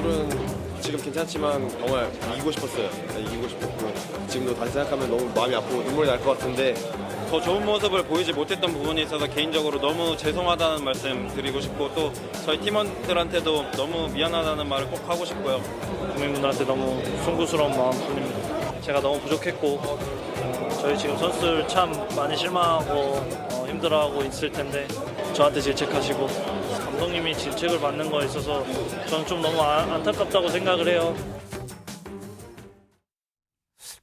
선수들은 지금 괜찮지만 정말 이기고 싶었어요. 이기고 싶었고 지금도 다시 생각하면 너무 마음이 아프고 눈물이 날 것 같은데 더 좋은 모습을 보이지 못했던 부분에 있어서 개인적으로 너무 죄송하다는 말씀 드리고 싶고 또 저희 팀원들한테도 너무 미안하다는 말을 꼭 하고 싶고요. 국민분들한테 너무 송구스러운 마음뿐입니다. 제가 너무 부족했고 저희 지금 선수들 참 많이 실망하고 힘들어하고 있을 텐데 저한테 질책하시고 감독님이 질책을 받는 거에 있어서 저는 좀 너무 안타깝다고 생각을 해요.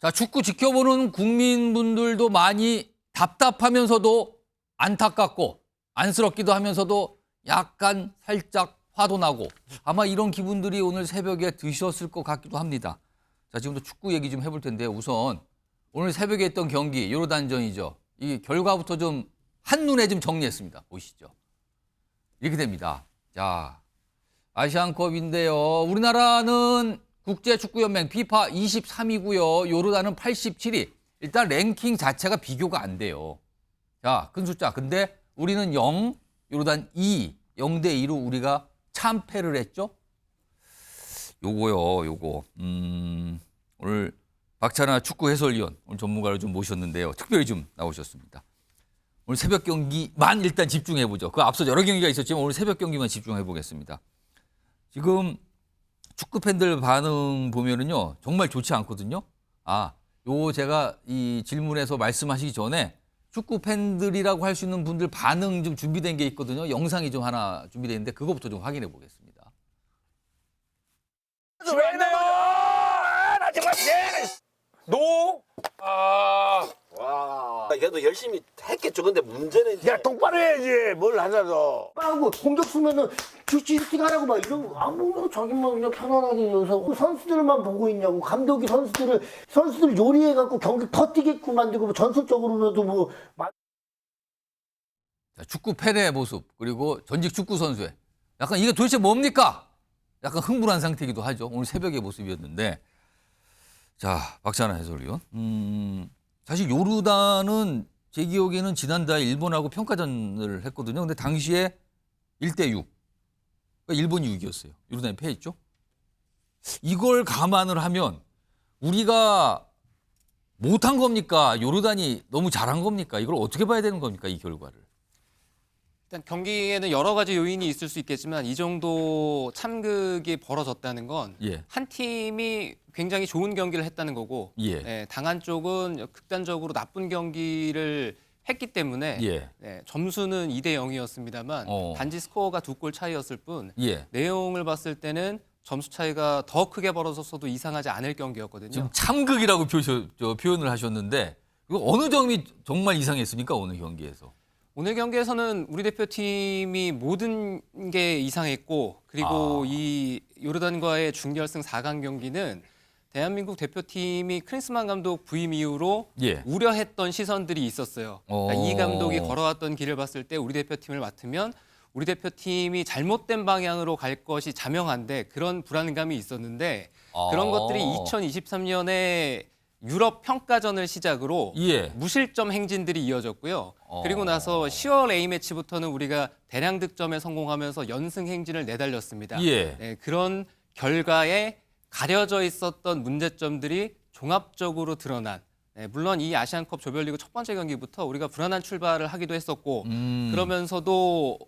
자, 축구 지켜보는 국민분들도 많이 답답하면서도 안타깝고 안쓰럽기도 하면서도 약간 살짝 화도 나고 아마 이런 기분들이 오늘 새벽에 드셨을 것 같기도 합니다. 자, 지금부터 축구 얘기 좀 해볼 텐데 우선 오늘 새벽에 했던 경기 요르단전이죠. 이 결과부터 좀 한눈에 좀 정리했습니다. 보시죠. 이렇게 됩니다. 자, 아시안컵인데요. 우리나라는 국제축구연맹 피파 23위고요. 요르단은 87위. 일단 랭킹 자체가 비교가 안 돼요. 자, 큰 숫자. 근데 우리는 0, 요르단 2, 0대 2로 우리가 참패를 했죠. 요거. 오늘 박찬하 축구 해설위원 오늘 전문가를 좀 모셨는데요. 특별히 좀 나오셨습니다. 오늘 새벽 경기만 일단 집중해 보죠. 그 앞서 여러 경기가 있었지만 오늘 새벽 경기만 집중해 보겠습니다. 지금 축구 팬들 반응 보면은요 정말 좋지 않거든요. 요 제가 이 질문에서 말씀하시기 전에 축구 팬들이라고 할 수 있는 분들 반응 좀 준비된 게 있거든요. 영상이 좀 하나 준비되어 있는데 그거부터 좀 확인해 보겠습니다. 왜 나와? 나 정말 노? 와. 그래도 열심히 했겠죠. 근데 문제는 이제 야 똑바로 해야지. 뭘 하자도. 하고 공격수면은 슈팅 하라고 막 이런 거 아무 자기만 그냥 편안하게 여기서 선수들만 보고 있냐고 감독이 선수들 요리해 갖고 경기 더 뛰게끔 만들고 뭐 전술적으로라도 뭐 자, 축구 팬의 모습 그리고 전직 축구 선수의 약간 이게 도대체 뭡니까? 약간 흥분한 상태이기도 하죠. 오늘 새벽의 모습이었는데 자 박찬하 해설위원 사실 요르단은 제 기억에는 지난달 일본하고 평가전을 했거든요. 근데 당시에 1대6 그러니까 일본이 이겼어요. 요르단이 패했죠. 이걸 감안을 하면 우리가 못한 겁니까? 요르단이 너무 잘한 겁니까? 이걸 어떻게 봐야 되는 겁니까? 이 결과를. 일단 경기에는 여러 가지 요인이 있을 수 있겠지만 이 정도 참극이 벌어졌다는 건 한 팀이 굉장히 좋은 경기를 했다는 거고 당한 쪽은 극단적으로 나쁜 경기를 했기 때문에 점수는 2대 0이었습니다만 단지 스코어가 2골 차이였을 뿐 내용을 봤을 때는 점수 차이가 더 크게 벌어졌어도 이상하지 않을 경기였거든요. 지금 참극이라고 표현을 하셨는데 이거 어느 점이 정말 이상했습니까? 오늘 경기에서. 오늘 경기에서는 우리 대표팀이 모든 게 이상했고 그리고 이 요르단과의 준결승 4강 경기는 대한민국 대표팀이 크리스만 감독 부임 이후로 우려했던 시선들이 있었어요. 그러니까 이 감독이 걸어왔던 길을 봤을 때 우리 대표팀을 맡으면 우리 대표팀이 잘못된 방향으로 갈 것이 자명한데 그런 불안감이 있었는데 그런 것들이 2023년에 유럽 평가전을 시작으로 무실점 행진들이 이어졌고요. 그리고 나서 10월 A매치부터는 우리가 대량 득점에 성공하면서 연승 행진을 내달렸습니다. 그런 결과에 가려져 있었던 문제점들이 종합적으로 드러난 물론 이 아시안컵 조별리그 첫 번째 경기부터 우리가 불안한 출발을 하기도 했었고 그러면서도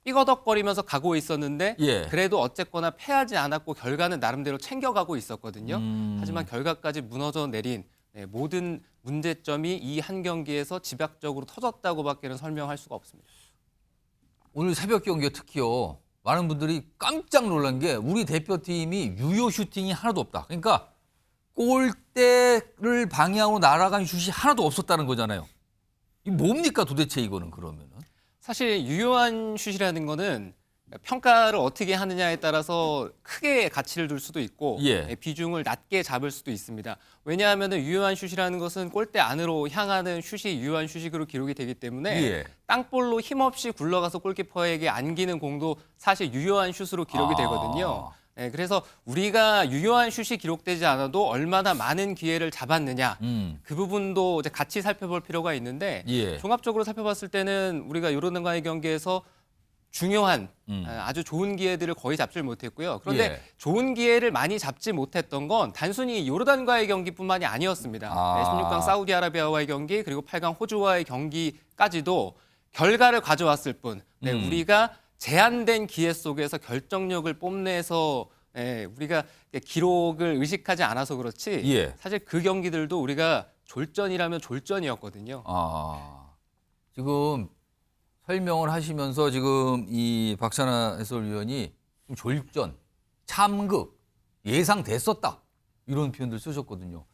삐거덕거리면서 가고 있었는데 그래도 어쨌거나 패하지 않았고 결과는 나름대로 챙겨가고 있었거든요. 하지만 결과까지 무너져 내린 모든 문제점이 이 한 경기에서 집약적으로 터졌다고밖에는 설명할 수가 없습니다. 오늘 새벽 경기에 특히요. 많은 분들이 깜짝 놀란 게 우리 대표팀이 유효 슈팅이 하나도 없다. 그러니까 골대를 방향으로 날아간 슛이 하나도 없었다는 거잖아요. 이 뭡니까 도대체 이거는 그러면은? 사실 유효한 슛이라는 거는 평가를 어떻게 하느냐에 따라서 크게 가치를 둘 수도 있고 비중을 낮게 잡을 수도 있습니다. 왜냐하면 유효한 슛이라는 것은 골대 안으로 향하는 슛이 유효한 슛으로 기록이 되기 때문에 땅볼로 힘없이 굴러가서 골키퍼에게 안기는 공도 사실 유효한 슛으로 기록이 되거든요. 그래서 우리가 유효한 슛이 기록되지 않아도 얼마나 많은 기회를 잡았느냐 그 부분도 이제 같이 살펴볼 필요가 있는데 종합적으로 살펴봤을 때는 우리가 요르단과의 경기에서 중요한 아주 좋은 기회들을 거의 잡질 못했고요. 그런데 예. 좋은 기회를 많이 잡지 못했던 건 단순히 요르단과의 경기뿐만이 아니었습니다. 아. 네, 16강 사우디아라비아와의 경기 그리고 8강 호주와의 경기까지도 결과를 가져왔을 뿐 우리가 제한된 기회 속에서 결정력을 뽐내서 우리가 기록을 의식하지 않아서 그렇지 예. 사실 그 경기들도 우리가 졸전이라면 졸전이었거든요. 지금 설명을 하시면서 지금 이 박찬하 해설위원이 졸전, 참극, 예상됐었다 이런 표현들 쓰셨거든요.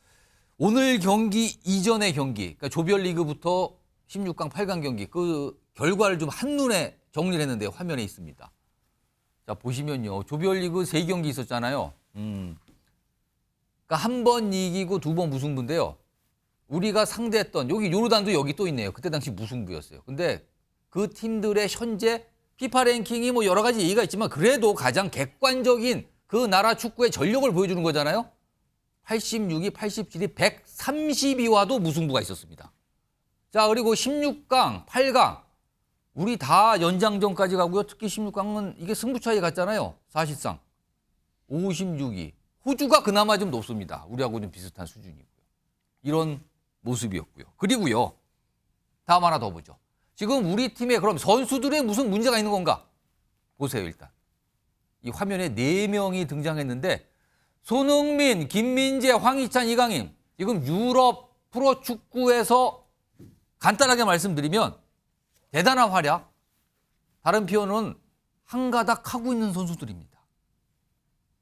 오늘 경기 이전의 경기, 그러니까 조별리그부터 16강, 8강 경기 그 결과를 좀 한눈에 정리를 했는데 화면에 있습니다. 자 보시면요. 조별리그 3경기 있었잖아요. 그러니까 한 번 이기고 2번 무승부인데요. 우리가 상대했던 여기 요르단도 여기 또 있네요. 그때 당시 무승부였어요. 근데 그 팀들의 현재 피파 랭킹이 뭐 여러 가지 얘기가 있지만 그래도 가장 객관적인 그 나라 축구의 전력을 보여주는 거잖아요. 86위, 87위, 132와도 무승부가 있었습니다. 자 그리고 16강, 8강 우리 다 연장전까지 가고요. 특히 16강은 이게 승부 차이 갔잖아요. 사실상 56위. 호주가 그나마 좀 높습니다. 우리하고는 비슷한 수준이고요. 이런 모습이었고요. 그리고요. 다음 하나 더 보죠. 지금 우리 팀에 그럼 선수들의 무슨 문제가 있는 건가? 보세요 일단. 이 화면에 4명이 등장했는데 손흥민, 김민재, 황희찬, 이강인 지금 유럽 프로축구에서 간단하게 말씀드리면 대단한 활약, 다른 표현은 한가닥 하고 있는 선수들입니다.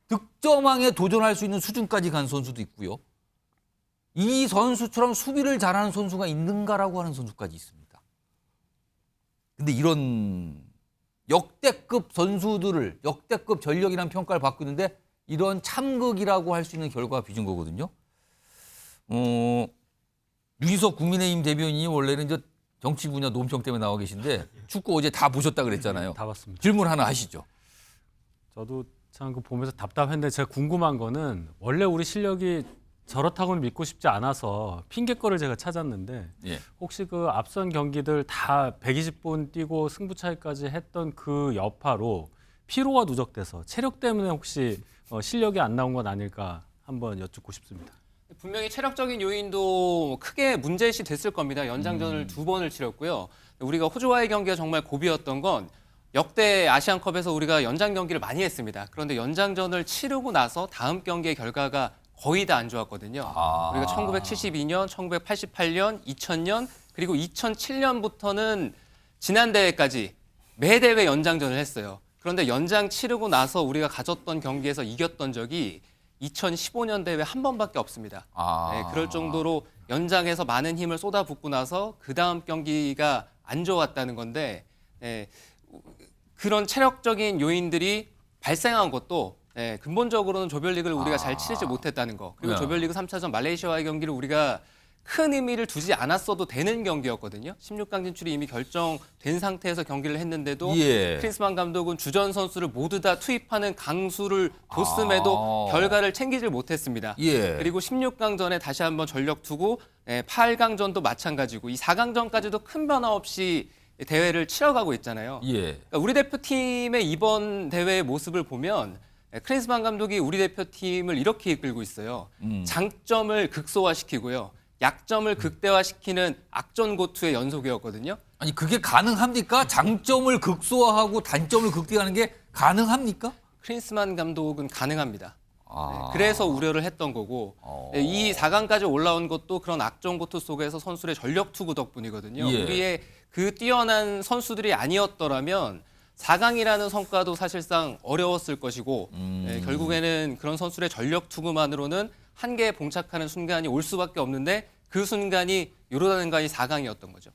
득점왕에 도전할 수 있는 수준까지 간 선수도 있고요. 이 선수처럼 수비를 잘하는 선수가 있는가라고 하는 선수까지 있습니다. 근데 이런 역대급 선수들을 역대급 전력이라는 평가를 받고 있는데 이런 참극이라고 할 수 있는 결과가 빚은 거거든요. 유희석 국민의힘 대변인이 원래는 이제 정치 분야 논평 때문에 나와 계신데 축구 어제 다 보셨다 그랬잖아요. 다 봤습니다. 질문 하나 하시죠. 저도 참 그 보면서 답답했는데 제가 궁금한 거는 원래 우리 실력이 저렇다고는 믿고 싶지 않아서 핑계거를 제가 찾았는데 예. 혹시 그 앞선 경기들 다 120분 뛰고 승부 차이까지 했던 그 여파로 피로가 누적돼서 체력 때문에 혹시 실력이 안 나온 건 아닐까 한번 여쭙고 싶습니다. 분명히 체력적인 요인도 크게 문제시 됐을 겁니다. 연장전을 2번을 치렀고요. 우리가 호주와의 경기가 정말 고비였던 건 역대 아시안컵에서 우리가 연장 경기를 많이 했습니다. 그런데 연장전을 치르고 나서 다음 경기의 결과가 거의 다 안 좋았거든요. 우리가 1972년, 1988년, 2000년 그리고 2007년부터는 지난 대회까지 매 대회 연장전을 했어요. 그런데 연장 치르고 나서 우리가 가졌던 경기에서 이겼던 적이 2015년 대회 한 번밖에 없습니다. 네, 그럴 정도로 연장에서 많은 힘을 쏟아붓고 나서 그 다음 경기가 안 좋았다는 건데 그런 체력적인 요인들이 발생한 것도 근본적으로는 조별리그를 우리가 잘 치르지 못했다는 거. 그리고 조별리그 3차전 말레이시아와의 경기를 우리가 큰 의미를 두지 않았어도 되는 경기였거든요. 16강 진출이 이미 결정된 상태에서 경기를 했는데도 크린스만 감독은 주전 선수를 모두 다 투입하는 강수를 뒀음에도 결과를 챙기질 못했습니다. 그리고 16강전에 다시 한번 전력 두고 8강전도 마찬가지고 이 4강전까지도 큰 변화 없이 대회를 치러가고 있잖아요. 그러니까 우리 대표팀의 이번 대회의 모습을 보면 크린스만 감독이 우리 대표팀을 이렇게 이끌고 있어요. 장점을 극소화시키고요. 약점을 극대화시키는 악전고투의 연속이었거든요. 아니 그게 가능합니까? 장점을 극소화하고 단점을 극대화하는 게 가능합니까? 크린스만 감독은 가능합니다. 그래서 우려를 했던 거고 이 4강까지 올라온 것도 그런 악전고투 속에서 선수들의 전력 투구 덕분이거든요. 우리의 그 뛰어난 선수들이 아니었더라면 4강이라는 성과도 사실상 어려웠을 것이고 결국에는 그런 선수들의 전력 투구만으로는 한계에 봉착하는 순간이 올 수밖에 없는데 그 순간이 요르단과의 4강이었던 거죠.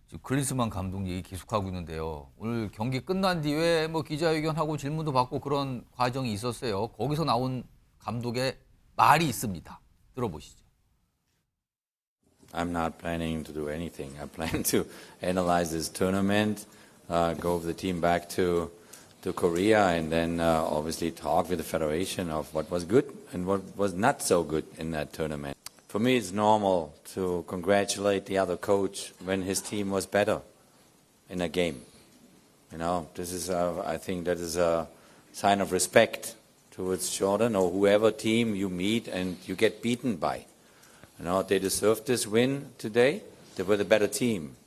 지금 클린스만 감독 얘기 계속하고 있는데요. 오늘 경기 끝난 뒤에 뭐 기자회견하고 질문도 받고 그런 과정이 있었어요. 거기서 나온 감독의 말이 있습니다. 들어보시죠. I'm not planning to do anything. I plan to analyze this tournament, go with the team back to Korea, and then obviously talk with the federation of what was good and what was not so good in that tournament. For me, it's normal to congratulate the other coach when his team was better in a game. You know, this is, I think that is a sign of respect towards Jordan or whoever team you meet and you get beaten by. You know, they deserved this win today. They were the better team.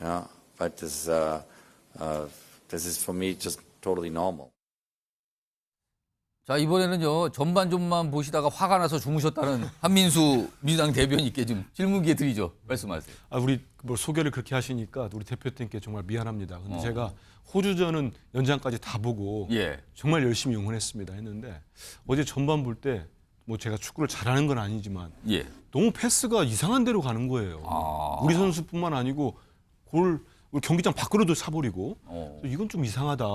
You know, but this is for me just totally normal. 자, 이번에는요, 전반전만 보시다가 화가 나서 주무셨다는 한민수 민주당 대변인께 좀 질문 기회 드리죠. 말씀하세요. 우리 뭐 소개를 그렇게 하시니까 우리 대표팀께 정말 미안합니다. 근데 제가 호주전은 연장까지 다 보고 예. 정말 열심히 응원했습니다. 했는데 어제 전반 볼 때 뭐 제가 축구를 잘하는 건 아니지만 예. 너무 패스가 이상한 데로 가는 거예요. 우리 선수뿐만 아니고 우리 경기장 밖으로도 차버리고 이건 좀 이상하다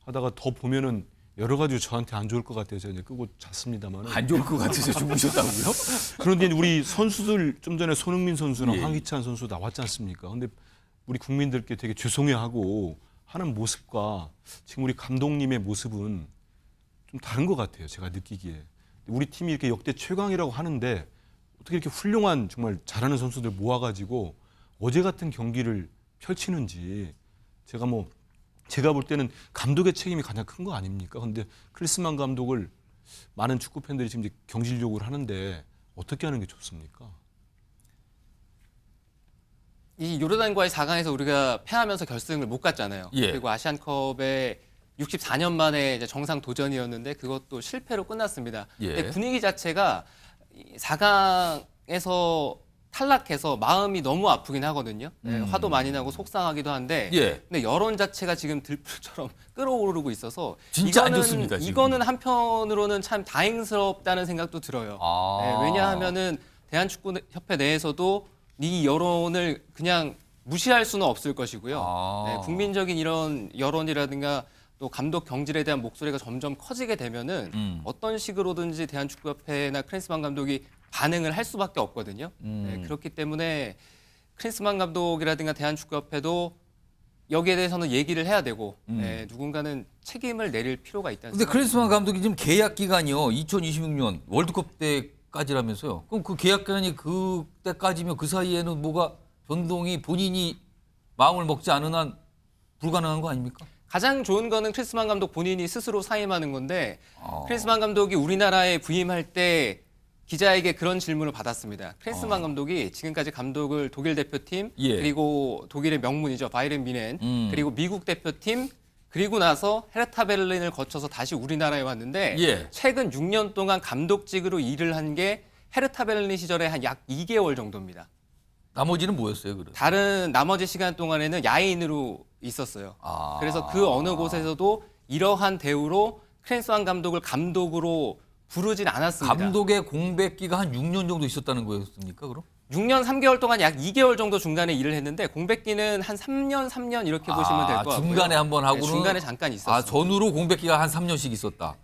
하다가 더 보면은 여러 가지 저한테 안 좋을 것 같아서 이제 끄고 잤습니다만. 안 좋을 것 같아서 주무셨다고요? 그런데 우리 선수들 좀 전에 손흥민 선수랑 황희찬 선수 나왔지 않습니까? 근데 우리 국민들께 되게 죄송해하고 하는 모습과 지금 우리 감독님의 모습은 좀 다른 것 같아요. 제가 느끼기에. 우리 팀이 이렇게 역대 최강이라고 하는데 어떻게 이렇게 훌륭한 정말 잘하는 선수들 모아가지고 어제 같은 경기를 펼치는지 제가 볼 때는 감독의 책임이 가장 큰 거 아닙니까? 근데 클리스만 감독을 많은 축구 팬들이 지금 이제 경질 요구를 하는데 어떻게 하는 게 좋습니까? 이 요르단과의 4강에서 우리가 패하면서 결승을 못 갔잖아요. 예. 그리고 그리고 아시안컵에 64년 만에 이제 정상 도전이었는데 그것도 실패로 끝났습니다. 예. 근데 분위기 자체가 4강에서 탈락해서 마음이 너무 아프긴 하거든요. 네, 화도 많이 나고 속상하기도 한데 예. 근데 여론 자체가 지금 들불처럼 끌어오르고 있어서 진짜 안 좋습니다, 지금. 이거는 한편으로는 참 다행스럽다는 생각도 들어요. 네, 왜냐하면은 대한축구협회 내에서도 이 여론을 그냥 무시할 수는 없을 것이고요. 네, 국민적인 이런 여론이라든가 또 감독 경질에 대한 목소리가 점점 커지게 되면은 어떤 식으로든지 대한축구협회나 클린스만 감독이 반응을 할 수밖에 없거든요. 네, 그렇기 때문에 클린스만 감독이라든가 대한축구협회도 여기에 대해서는 얘기를 해야 되고 네, 누군가는 책임을 내릴 필요가 있다는 근데 생각이 클린스만 감독이 지금 계약 기간이요. 2026년 월드컵 때까지라면서요. 그럼 그 계약 기간이 그때까지면 그 사이에는 뭐가 변동이 본인이 마음을 먹지 않은 한 불가능한 거 아닙니까? 가장 좋은 거는 클린스만 감독 본인이 스스로 사임하는 건데 클린스만 감독이 우리나라에 부임할 때 기자에게 그런 질문을 받았습니다. 클린스만 감독이 지금까지 감독을 독일 대표팀 그리고 독일의 명문이죠. 바이에른 뮌헨 그리고 미국 대표팀 그리고 나서 헤르타 베를린을 거쳐서 다시 우리나라에 왔는데 최근 6년 동안 감독직으로 일을 한 게 헤르타 베를린 시절에 한 약 2개월 정도입니다. 나머지는 뭐였어요, 그럼? 다른 나머지 시간 동안에는 야인으로 있었어요. 그래서 그 어느 곳에서도 이러한 대우로 클린스만 감독을 감독으로 부르진 않았습니다. 감독의 공백기가 한 6년 정도 있었다는 거였습니까, 그럼? 6년 3개월 동안 약 2개월 정도 중간에 일을 했는데 공백기는 한 3년 이렇게 보시면 될 것 같고요. 중간에 한번 하고는 네, 중간에 잠깐 있었어요. 전후로 공백기가 한 3년씩 있었다.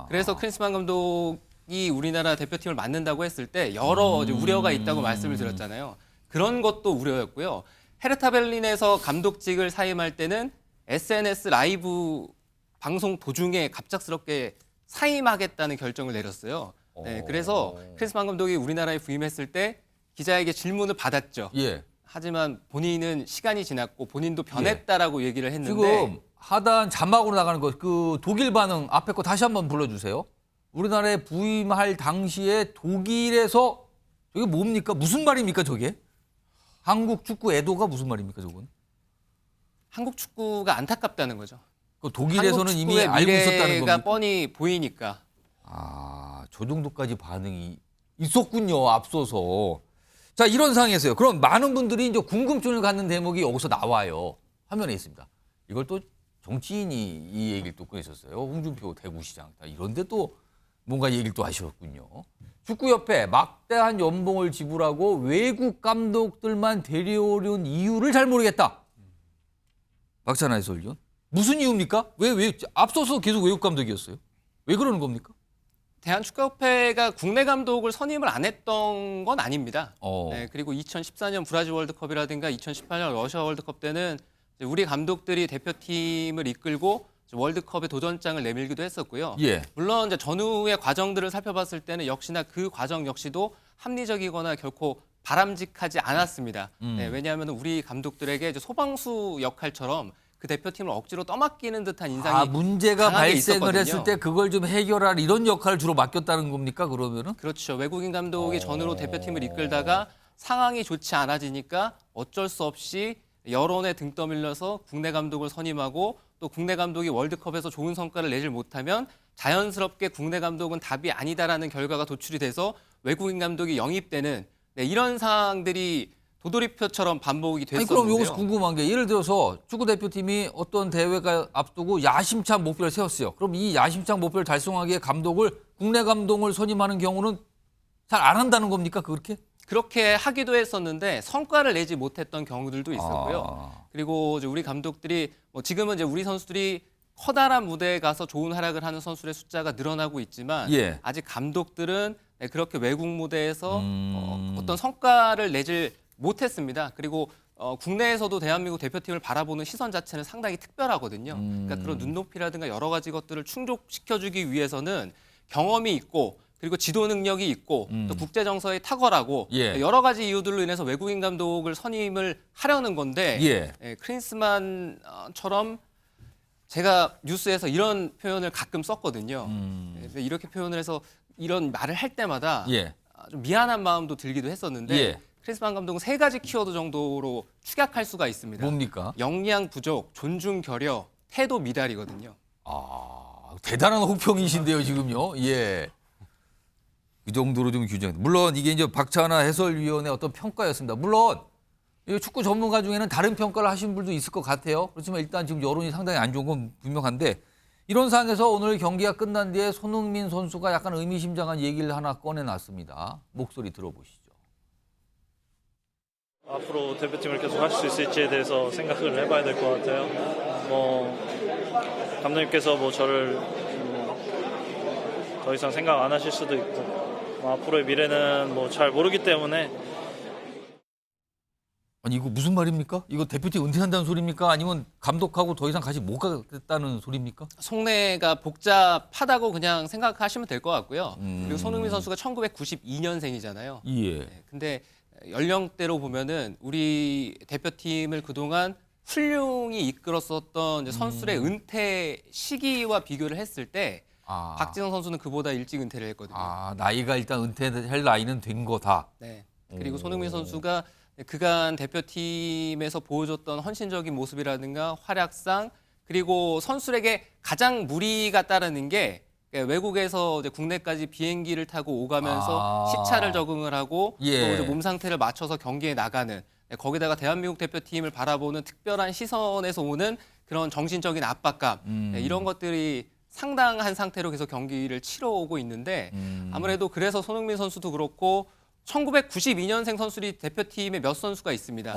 그래서 클린스만 감독이 우리나라 대표팀을 맡는다고 했을 때 여러 이제 우려가 있다고 말씀을 드렸잖아요. 그런 것도 우려였고요. 헤르타 베를린에서 감독직을 사임할 때는 SNS 라이브 방송 도중에 갑작스럽게 사임하겠다는 결정을 내렸어요. 네, 그래서 클린스만 감독이 우리나라에 부임했을 때 기자에게 질문을 받았죠. 하지만 본인은 시간이 지났고 본인도 변했다라고 얘기를 했는데 지금 하단 자막으로 나가는 거 그 독일 반응 앞에 거 다시 한번 불러주세요. 우리나라에 부임할 당시에 독일에서 저게 뭡니까? 무슨 말입니까 저게? 한국 축구 애도가 무슨 말입니까 저건? 한국 축구가 안타깝다는 거죠. 그 독일에서는 이미 알고 있었다는 겁니까? 뻔히 보이니까. 저 정도까지 반응이 있었군요. 앞서서. 자, 이런 상황에서요. 그럼 많은 분들이 이제 궁금증을 갖는 대목이 여기서 나와요. 화면에 있습니다. 이걸 또 정치인이 이 얘기를 또 꺼냈었어요. 홍준표 대구시장. 이런데 또 뭔가 얘기를 또 하셨군요. 축구협회 막대한 연봉을 지불하고 외국 감독들만 데려오려는 이유를 잘 모르겠다. 박찬하 해설위원. 무슨 이유입니까? 왜 앞서서 계속 외국 감독이었어요? 왜 그러는 겁니까? 대한축구협회가 국내 감독을 선임을 안 했던 건 아닙니다. 네, 그리고 2014년 브라질 월드컵이라든가 2018년 러시아 월드컵 때는 우리 감독들이 대표팀을 이끌고 월드컵에 도전장을 내밀기도 했었고요. 물론 이제 전후의 과정들을 살펴봤을 때는 역시나 그 과정 역시도 합리적이거나 결코 바람직하지 않았습니다. 네, 왜냐하면 우리 감독들에게 이제 소방수 역할처럼 그 대표팀을 억지로 떠맡기는 듯한 인상이 문제가 강하게 발생을 있었거든요. 했을 때 그걸 좀 해결할 이런 역할을 주로 맡겼다는 겁니까, 그러면은? 그렇죠. 외국인 감독이 전으로 대표팀을 이끌다가 상황이 좋지 않아지니까 어쩔 수 없이 여론에 등 떠밀려서 국내 감독을 선임하고 또 국내 감독이 월드컵에서 좋은 성과를 내질 못하면 자연스럽게 국내 감독은 답이 아니다라는 결과가 도출이 돼서 외국인 감독이 영입되는 이런 상황들이 도돌이표처럼 반복이 아니, 됐었는데요. 그럼 여기서 궁금한 게 예를 들어서 축구 대표팀이 어떤 대회가 앞두고 야심찬 목표를 세웠어요. 그럼 이 야심찬 목표를 달성하기 위해 감독을 국내 감독을 선임하는 경우는 잘 안 한다는 겁니까, 그렇게? 그렇게 하기도 했었는데 성과를 내지 못했던 경우들도 있었고요. 그리고 이제 우리 감독들이 지금은 이제 우리 선수들이 커다란 무대에 가서 좋은 활약을 하는 선수들의 숫자가 늘어나고 있지만 예. 아직 감독들은 그렇게 외국 무대에서 어떤 성과를 내질 못했습니다. 그리고 국내에서도 대한민국 대표팀을 바라보는 시선 자체는 상당히 특별하거든요. 그러니까 그런 눈높이라든가 여러 가지 것들을 충족시켜주기 위해서는 경험이 있고 그리고 지도 능력이 있고 또 국제 정서에 탁월하고 예. 여러 가지 이유들로 인해서 외국인 감독을 선임을 하려는 건데 예. 크린스만처럼 제가 뉴스에서 이런 표현을 가끔 썼거든요. 근데 이렇게 표현을 해서 이런 말을 할 때마다 예. 좀 미안한 마음도 들기도 했었는데 예. 크린스만 감독은 3가지 키워드 정도로 축약할 수가 있습니다. 뭡니까? 역량 부족, 존중 결여, 태도 미달이거든요. 대단한 혹평이신데요, 지금요. 예. 그 정도로 좀 규정. 물론 이게 이제 박찬하 해설위원의 어떤 평가였습니다. 물론 이 축구 전문가 중에는 다른 평가를 하신 분도 있을 것 같아요. 그렇지만 일단 지금 여론이 상당히 안 좋은 건 분명한데 이런 상황에서 오늘 경기가 끝난 뒤에 손흥민 선수가 약간 의미심장한 얘기를 하나 꺼내놨습니다. 목소리 들어보시죠. 앞으로 대표팀을 계속 할 수 있을지에 대해서 생각을 해봐야 될 것 같아요. 감독님께서 저를 더 이상 생각 안 하실 수도 있고 앞으로의 미래는 잘 모르기 때문에. 아니 이거 무슨 말입니까? 이거 대표팀 은퇴한다는 소리입니까? 아니면 감독하고 더 이상 같이 못 가겠다는 소리입니까? 속내가 복잡하다고 그냥 생각하시면 될 것 같고요. 그리고 손흥민 선수가 1992년생이잖아요. 예. 근데 연령대로 보면은 우리 대표팀을 그동안 훌륭히 이끌었었던 이제 선수들의 은퇴 시기와 비교를 했을 때 박지성 선수는 그보다 일찍 은퇴를 했거든요. 나이가 일단 은퇴할 나이는 된 거다. 네. 그리고 손흥민 선수가 그간 대표팀에서 보여줬던 헌신적인 모습이라든가 활약상 그리고 선수에게 가장 무리가 따르는 게 외국에서 이제 국내까지 비행기를 타고 오가면서 시차를 적응을 하고 또 이제 몸 상태를 맞춰서 경기에 나가는 거기다가 대한민국 대표팀을 바라보는 특별한 시선에서 오는 그런 정신적인 압박감 이런 것들이 상당한 상태로 계속 경기를 치러오고 있는데 아무래도 그래서 손흥민 선수도 그렇고 1992년생 선수들이 대표팀에 몇 선수가 있습니다.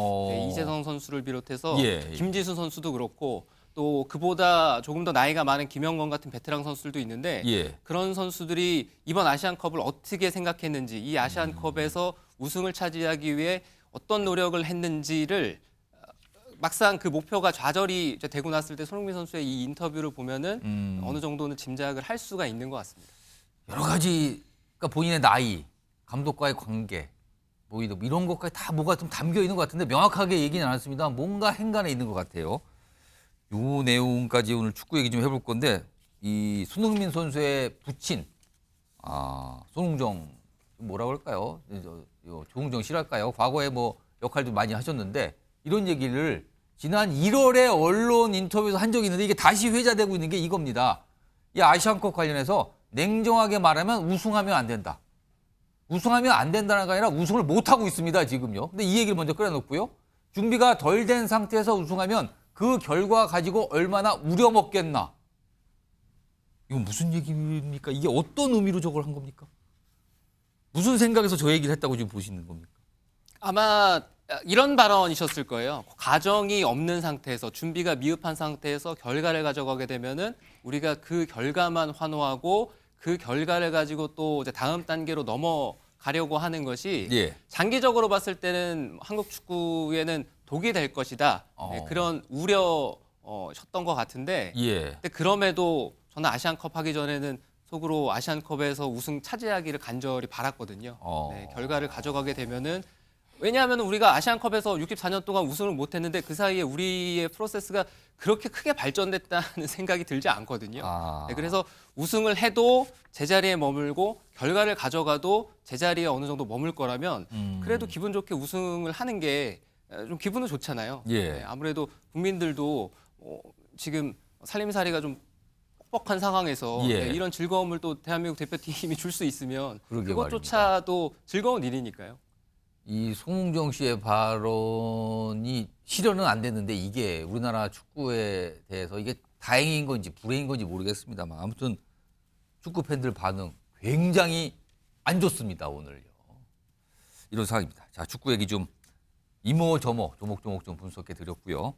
이재성 선수를 비롯해서 김지수 선수도 그렇고 또 그보다 조금 더 나이가 많은 김영건 같은 베테랑 선수들도 있는데 그런 선수들이 이번 아시안컵을 어떻게 생각했는지 이 아시안컵에서 우승을 차지하기 위해 어떤 노력을 했는지를 막상 그 목표가 좌절이 되고 났을 때 손흥민 선수의 이 인터뷰를 보면은 어느 정도는 짐작을 할 수가 있는 것 같습니다. 여러 가지 그러니까 본인의 나이, 감독과의 관계, 이런 것까지 다 뭐가 좀 담겨 있는 것 같은데 명확하게 얘기는 안 했습니다. 뭔가 행간에 있는 것 같아요. 요 내용까지 오늘 축구 얘기 좀 해볼 건데 이 손흥민 선수의 부친 손흥정 뭐라 그럴까요? 조흥정 씨랄까요? 과거에 역할도 많이 하셨는데 이런 얘기를 지난 1월에 언론 인터뷰에서 한 적이 있는데 이게 다시 회자되고 있는 게 이겁니다. 이 아시안컵 관련해서 냉정하게 말하면 우승하면 안 된다. 우승하면 안 된다는 게 아니라 우승을 못하고 있습니다, 지금요. 근데 이 얘기를 먼저 꺼내놓고요. 준비가 덜 된 상태에서 우승하면 그 결과 가지고 얼마나 우려먹겠나. 이건 무슨 얘기입니까? 이게 어떤 의미로 저걸 한 겁니까? 무슨 생각에서 저 얘기를 했다고 지금 보시는 겁니까? 아마 이런 발언이셨을 거예요. 가정이 없는 상태에서 준비가 미흡한 상태에서 결과를 가져가게 되면은 우리가 그 결과만 환호하고 그 결과를 가지고 또 이제 다음 단계로 넘어가려고 하는 것이 장기적으로 봤을 때는 한국 축구에는 독이 될 것이다. 그런 우려셨던 것 같은데 근데 그럼에도 저는 아시안컵 하기 전에는 속으로 아시안컵에서 우승 차지하기를 간절히 바랐거든요. 결과를 가져가게 되면은 왜냐하면 우리가 아시안컵에서 64년 동안 우승을 못했는데 그 사이에 우리의 프로세스가 그렇게 크게 발전됐다는 생각이 들지 않거든요. 아. 네, 그래서 우승을 해도 제자리에 머물고 결과를 가져가도 제자리에 어느 정도 머물 거라면 그래도 기분 좋게 우승을 하는 게 좀 기분은 좋잖아요. 예. 네, 아무래도 국민들도 지금 살림살이가 좀 뻑뻑한 상황에서 예. 네, 이런 즐거움을 또 대한민국 대표팀이 줄 수 있으면 그러게 그것조차도 즐거운 일이니까요. 이 송웅정 씨의 발언이 실현은 안 됐는데 이게 우리나라 축구에 대해서 이게 다행인 건지 불행인 건지 모르겠습니다만 아무튼 축구 팬들 반응 굉장히 안 좋습니다, 오늘요. 이런 상황입니다. 자, 축구 얘기 좀 이모저모 조목조목 좀 분석해 드렸고요.